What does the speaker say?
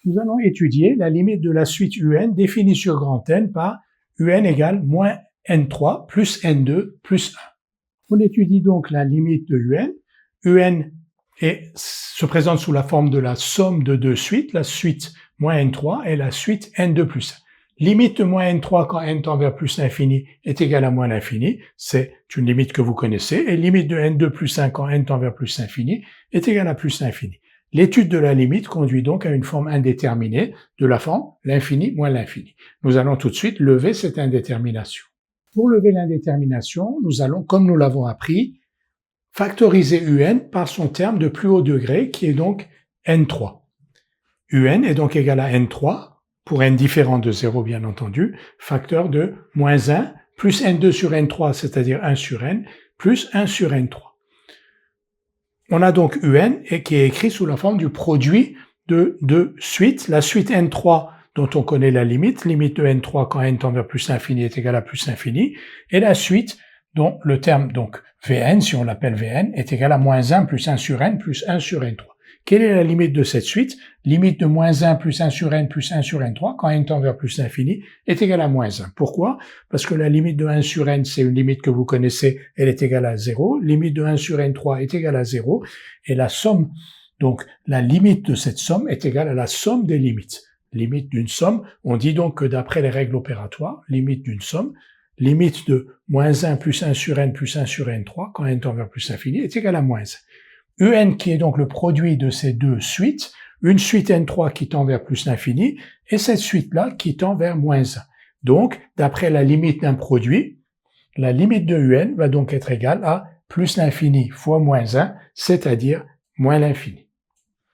Nous allons étudier la limite de la suite UN définie sur grand N par UN égale moins N3 plus N2 plus 1. On étudie donc la limite de UN. UN se présente sous la forme de la somme de deux suites, la suite moins N3 et la suite N2 plus 1. Limite de moins N3 quand N tend vers plus l'infini est égale à moins l'infini, c'est une limite que vous connaissez, et limite de N2 plus 1 quand N tend vers plus l'infini est égale à plus l'infini. L'étude de la limite conduit donc à une forme indéterminée de la forme l'infini moins l'infini. Nous allons tout de suite lever cette indétermination. Pour lever l'indétermination, nous allons, comme nous l'avons appris, factoriser UN par son terme de plus haut degré qui est donc N3. UN est donc égal à N3, pour n différent de 0 bien entendu, facteur de moins 1 plus N2 sur N3, c'est-à-dire 1 sur N, plus 1 sur N3. On a donc UN qui est écrit sous la forme du produit de deux suites. La suite N3 dont on connaît la limite de N3 quand N tend vers plus l'infini est égal à plus l'infini, et la suite dont le terme donc Vn, si on l'appelle Vn, est égal à moins 1 plus 1 sur N plus 1 sur N3. Quelle est la limite de cette suite? Limite de moins 1 plus 1 sur N plus 1 sur N3, quand N tend vers plus l'infini, est égale à moins 1. Pourquoi? Parce que la limite de 1 sur N, c'est une limite que vous connaissez, elle est égale à 0. Limite de 1 sur N3 est égale à 0. Et la somme, donc la limite de cette somme est égale à la somme des limites. Limite d'une somme, on dit donc que d'après les règles opératoires, limite d'une somme, limite de moins 1 plus 1 sur N plus 1 sur N3, quand N tend vers plus l'infini, est égale à moins 1. UN qui est donc le produit de ces deux suites, une suite N3 qui tend vers plus l'infini, et cette suite-là qui tend vers moins 1. Donc, d'après la limite d'un produit, la limite de UN va donc être égale à plus l'infini fois moins 1, c'est-à-dire moins l'infini.